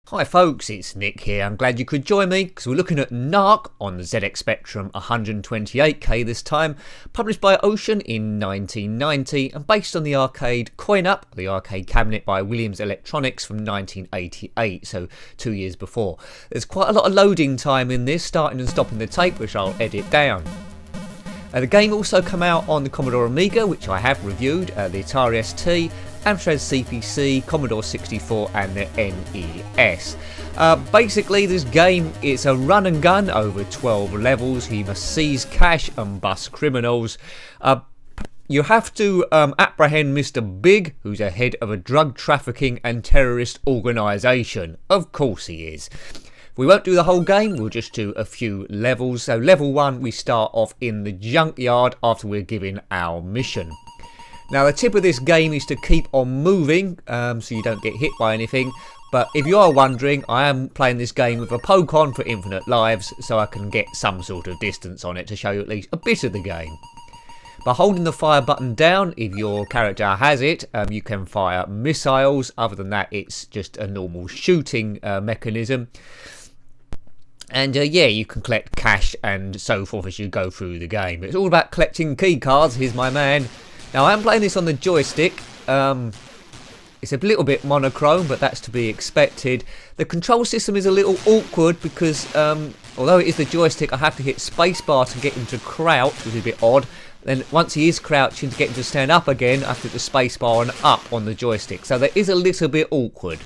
Hi folks, it's Nick here. I'm glad you could join me because we're looking at Narc on the ZX Spectrum 128K this time, published by Ocean in 1990 and based on the arcade coin-up, the arcade cabinet by Williams Electronics from 1988, so 2 years before. There's quite a lot of loading time in this, starting and stopping the tape, which I'll edit down. The game also came out on the Commodore Amiga, which I have reviewed, the Atari ST, Amstrad CPC, Commodore 64 and the NES. Basically this game, it's a run and gun over 12 levels. You must seize cash and bust criminals. You have to apprehend Mr. Big, who's a head of a drug trafficking and terrorist organisation. Of course he is. We won't do the whole game, we'll just do a few levels. So level 1, we start off in the junkyard after we're given our mission. Now the tip of this game is to keep on moving so you don't get hit by anything. But if you are wondering, I am playing this game with a poke-on for infinite lives so I can get some sort of distance on it to show you at least a bit of the game. By holding the fire button down, if your character has it, you can fire missiles. Other than that, it's just a normal shooting mechanism. And yeah, you can collect cash and so forth as you go through the game. It's all about collecting key cards. Here's my man. Now I am playing this on the joystick. It's a little bit monochrome, but that's to be expected. The control system is a little awkward because although it is the joystick, I have to hit spacebar to get him to crouch, which is a bit odd. Then once he is crouching, to get him to stand up again, I have to hit the spacebar and up on the joystick. So that is a little bit awkward.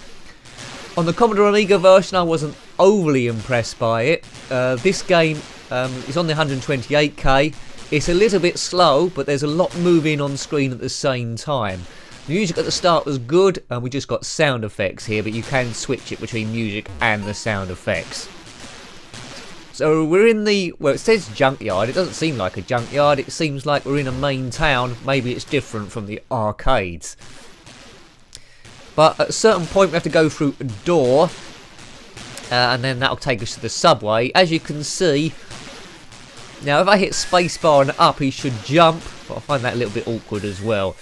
On the Commodore Amiga version, I wasn't overly impressed by it. This game is on the 128K. It's a little bit slow, but there's a lot moving on screen at the same time. The music at the start was good, and we just got sound effects here, but you can switch it between music and the sound effects. So we're in the, well, it says junkyard. It doesn't seem like a junkyard. It seems like we're in a main town. Maybe it's different from the arcades. But at a certain point we have to go through a door and then that'll take us to the subway. As you can see, now if I hit spacebar and up he should jump, but I find that a little bit awkward as well.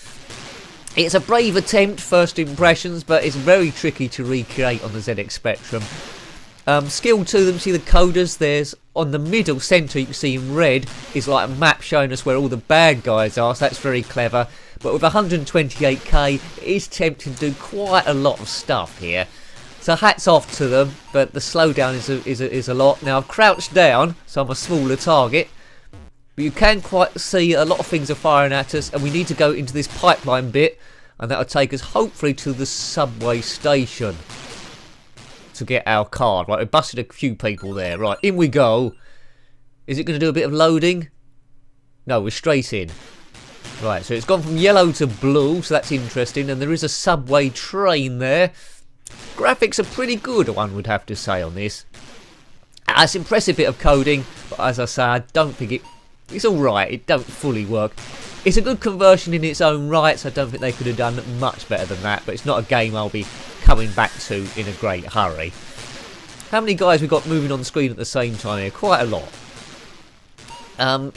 It's a brave attempt, first impressions, but it's very tricky to recreate on the ZX Spectrum. Skill to them, see the coders, there's on the middle centre, you can see in red, is like a map showing us where all the bad guys are, so that's very clever. But with 128K, it is tempting to do quite a lot of stuff here. So hats off to them, but the slowdown is a lot. Now I've crouched down, so I'm a smaller target. But you can quite see a lot of things are firing at us, and we need to go into this pipeline bit, and that'll take us hopefully to the subway station to get our card. Right, we busted a few people there. Right, in we go. Is it going to do a bit of loading? No, we're straight in. Right, so it's gone from yellow to blue, so that's interesting, and there is a subway train there. Graphics are pretty good, one would have to say, on this. It's an impressive bit of coding, but as I say, I don't think it's alright, it don't fully work. It's a good conversion in its own right, so I don't think they could have done much better than that, but it's not a game I'll be coming back to in a great hurry. How many guys we got moving on the screen at the same time here? Quite a lot.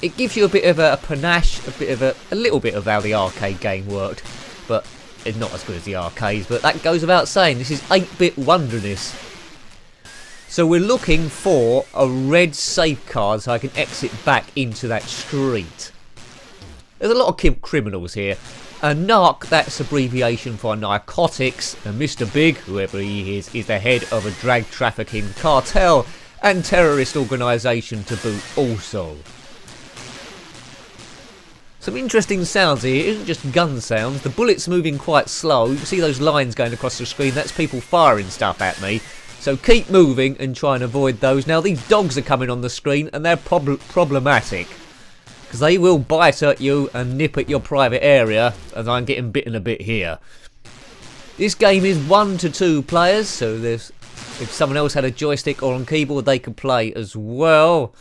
It gives you a bit of a panache, a little bit of how the arcade game worked, but it's not as good as the arcades, but that goes without saying. This is 8-bit wonderness. So we're looking for a red safe card so I can exit back into that street. There's a lot of criminals here. Narc, that's abbreviation for narcotics, and Mr. Big, whoever he is the head of a drug trafficking cartel and terrorist organisation to boot also. Some interesting sounds here. It isn't just gun sounds. The bullets moving quite slow. You can see those lines going across the screen. That's people firing stuff at me. So keep moving and try and avoid those. Now these dogs are coming on the screen and they're problematic. Because they will bite at you and nip at your private area. And I'm getting bitten a bit here. This game is 1 to 2 players. So if someone else had a joystick or on keyboard they could play as well.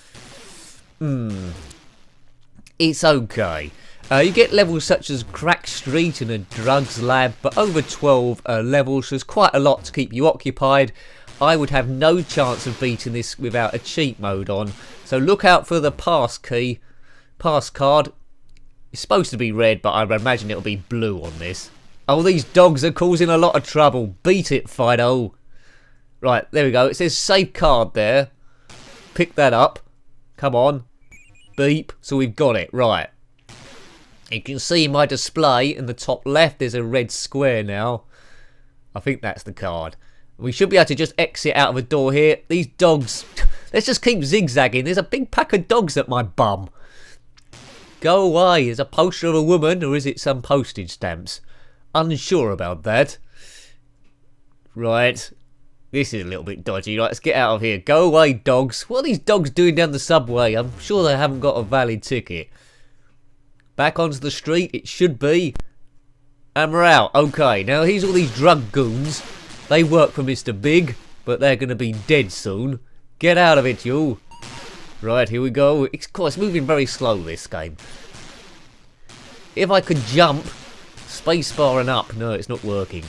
It's okay. You get levels such as Crack Street and a drugs lab, but over 12 levels, there's quite a lot to keep you occupied. I would have no chance of beating this without a cheat mode on. So look out for the pass key. Pass card. It's supposed to be red, but I imagine it'll be blue on this. Oh, these dogs are causing a lot of trouble. Beat it, Fido. Right, there we go. It says save card there. Pick that up. Come on. Beep. So we've got it. Right. You can see my display in the top left. There's a red square now. I think that's the card. We should be able to just exit out of a door here. These dogs... Let's just keep zigzagging. There's a big pack of dogs at my bum. Go away. There's a poster of a woman, or is it some postage stamps? Unsure about that. Right. This is a little bit dodgy. Right, let's get out of here. Go away, dogs. What are these dogs doing down the subway? I'm sure they haven't got a valid ticket. Back onto the street, it should be. And we're out. Okay, now here's all these drug goons. They work for Mr. Big, but they're going to be dead soon. Get out of it, you. Right, here we go. It's, of course, moving very slow, this game. If I could jump, spacebar and up. No, it's not working.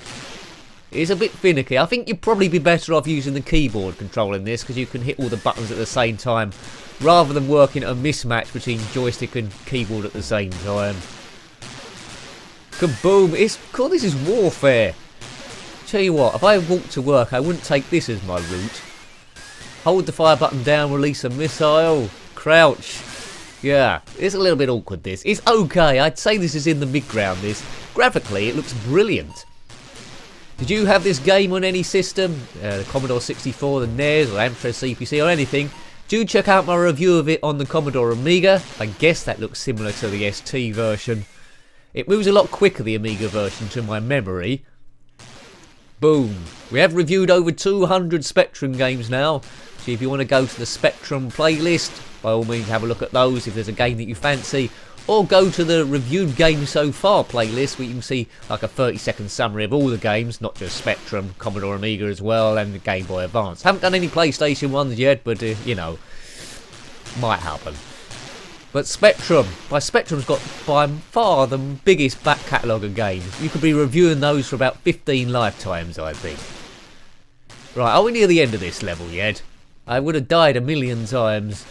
It's a bit finicky. I think you'd probably be better off using the keyboard controlling this, because you can hit all the buttons at the same time, rather than working a mismatch between joystick and keyboard at the same time. Kaboom! It's cool. This is warfare. Tell you what, if I walked to work, I wouldn't take this as my route. Hold the fire button down, release a missile, crouch. Yeah, it's a little bit awkward, this. It's okay. I'd say this is in the mid-ground, this. Graphically, it looks brilliant. Did you have this game on any system? The Commodore 64, the NES, or Amstrad CPC, or anything? Do check out my review of it on the Commodore Amiga. I guess that looks similar to the ST version. It moves a lot quicker, the Amiga version, to my memory. Boom. We have reviewed over 200 Spectrum games now. So if you want to go to the Spectrum playlist, by all means have a look at those if there's a game that you fancy. Or go to the reviewed games so far playlist, where you can see like a 30-second summary of all the games, not just Spectrum, Commodore Amiga as well, and the Game Boy Advance. Haven't done any PlayStation ones yet, but you know, might happen. But Spectrum, Spectrum's got by far the biggest back catalogue of games. You could be reviewing those for about 15 lifetimes, I think. Right, are we near the end of this level yet? I would have died a million times.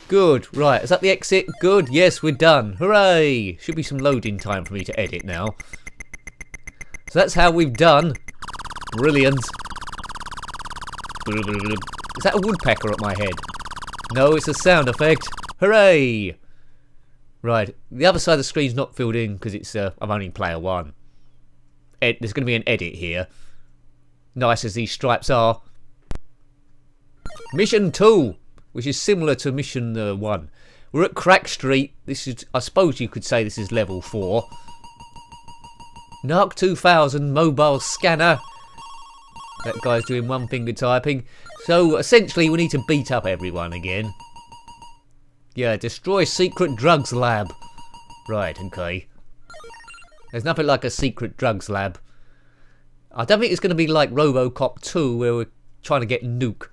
Good, right, is that the exit? Good, yes, we're done. Hooray! Should be some loading time for me to edit now. So that's how we've done. Brilliant. Is that a woodpecker at my head? No, it's a sound effect. Hooray! Right, the other side of the screen's not filled in because it's I'm only player one. There's going to be an edit here. Nice as these stripes are. Mission 2, which is similar to Mission 1. We're at Crack Street. This is, I suppose you could say this is level 4. Narc 2000 mobile scanner. That guy's doing one finger typing. So essentially we need to beat up everyone again. Yeah, destroy secret drugs lab. Right, okay. There's nothing like a secret drugs lab. I don't think it's going to be like RoboCop 2 where we're trying to get Nuke.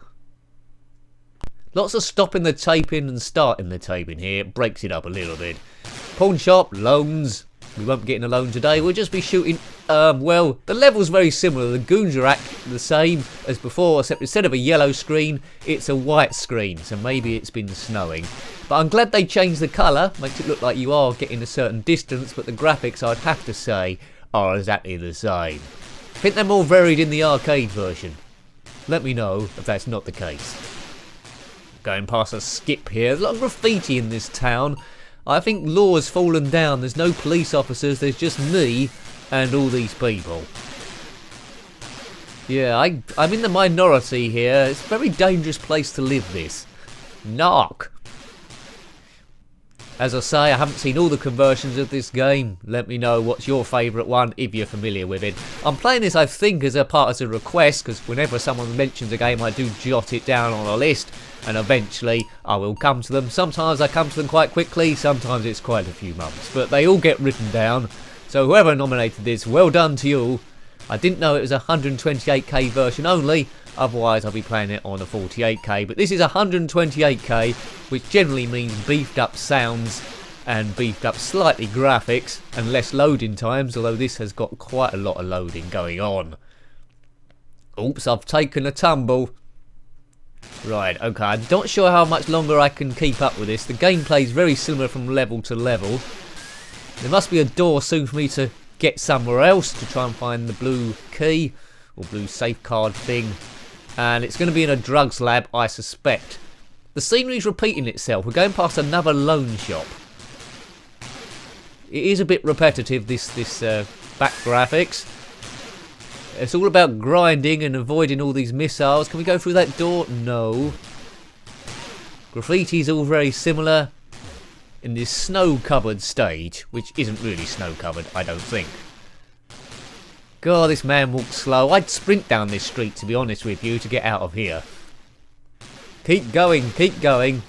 Lots of stopping the taping and starting the taping here. It breaks it up a little bit. Pawn shop, loans. We won't be getting a loan today. We'll just be shooting... well, the level's very similar. The goons are the same as before, except instead of a yellow screen, it's a white screen. So maybe it's been snowing. But I'm glad they changed the colour. Makes it look like you are getting a certain distance, but the graphics, I'd have to say, are exactly the same. I think they're more varied in the arcade version. Let me know if that's not the case. Going past a skip here. There's a lot of graffiti in this town. I think law's fallen down. There's no police officers. There's just me and all these people. Yeah, I'm in the minority here. It's a very dangerous place to live, this. Narc. As I say, I haven't seen all the conversions of this game. Let me know what's your favourite one, if you're familiar with it. I'm playing this, I think, as a request, because whenever someone mentions a game, I do jot it down on a list, and eventually I will come to them. Sometimes I come to them quite quickly, sometimes it's quite a few months, but they all get written down. So whoever nominated this, well done to you. I didn't know it was a 128k version only, otherwise I'll be playing it on a 48k, but this is 128k, which generally means beefed up sounds and beefed up slightly graphics and less loading times, although this has got quite a lot of loading going on. Oops, I've taken a tumble. Right, okay, I'm not sure how much longer I can keep up with this. The gameplay is very similar from level to level. There must be a door soon for me to get somewhere else to try and find the blue key, or blue safeguard thing. And it's going to be in a drugs lab, I suspect. The scenery's repeating itself. We're going past another loan shop. It is a bit repetitive, this back graphics. It's all about grinding and avoiding all these missiles. Can we go through that door? No. Graffiti's all very similar in this snow-covered stage, which isn't really snow-covered, I don't think. God, this man walks slow. I'd sprint down this street, to be honest with you, to get out of here. Keep going, keep going.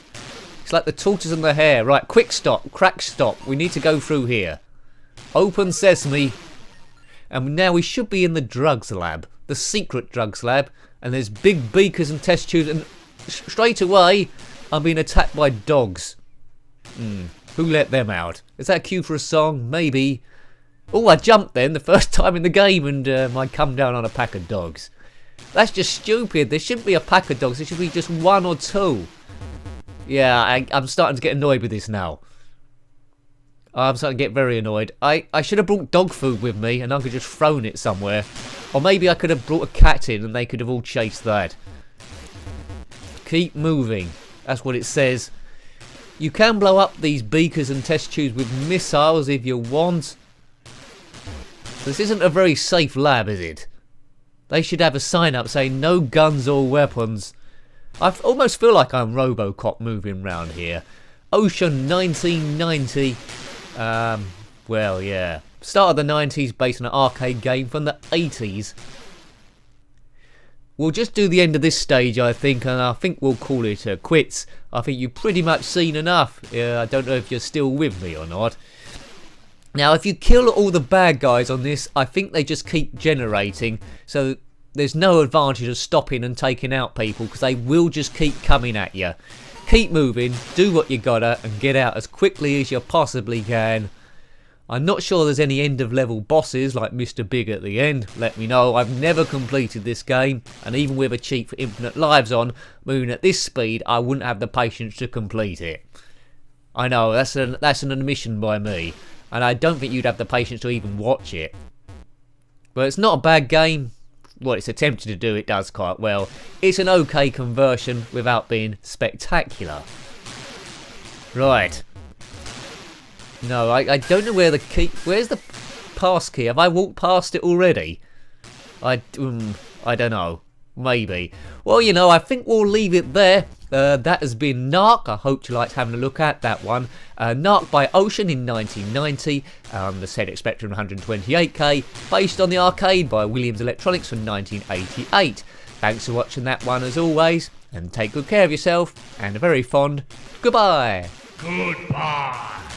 It's like the tortoise and the hare. Right, quick stop, crack stop. We need to go through here. Open sesame. And now we should be in the drugs lab, the secret drugs lab, and there's big beakers and test tubes, and straight away I'm being attacked by dogs. Who let them out? Is that a cue for a song? Maybe. Oh, I jumped then the first time in the game, and I come down on a pack of dogs. That's just stupid. There shouldn't be a pack of dogs. There should be just one or two. Yeah, I'm starting to get annoyed with this now. I'm starting to get very annoyed. I should have brought dog food with me and I could just thrown it somewhere. Or maybe I could have brought a cat in and they could have all chased that. Keep moving. That's what it says. You can blow up these beakers and test tubes with missiles if you want. This isn't a very safe lab, is it? They should have a sign up saying no guns or weapons. I almost feel like I'm Robocop moving around here. Ocean 1990. Well, yeah. Start of the 90s based on an arcade game from the 80s. We'll just do the end of this stage, I think, and I think we'll call it quits. I think you've pretty much seen enough. I don't know if you're still with me or not. Now, if you kill all the bad guys on this, I think they just keep generating. So there's no advantage of stopping and taking out people because they will just keep coming at you. Keep moving, do what you gotta, and get out as quickly as you possibly can. I'm not sure there's any end of level bosses like Mr. Big at the end. Let me know. I've never completed this game, and even with a cheat for infinite lives on, moving at this speed, I wouldn't have the patience to complete it. I know, that's an admission by me, and I don't think you'd have the patience to even watch it. But it's not a bad game. What it's attempted to do, it does quite well. It's an okay conversion without being spectacular. Right. No, I don't know where the key... Where's the pass key? Have I walked past it already? I don't know. Maybe. Well, you know, I think we'll leave it there. That has been Narc. I hope you liked having a look at that one. Narc by Ocean in 1990. The ZX Spectrum 128K. Based on the arcade by Williams Electronics from 1988. Thanks for watching that one as always. And take good care of yourself. And a very fond goodbye. Goodbye.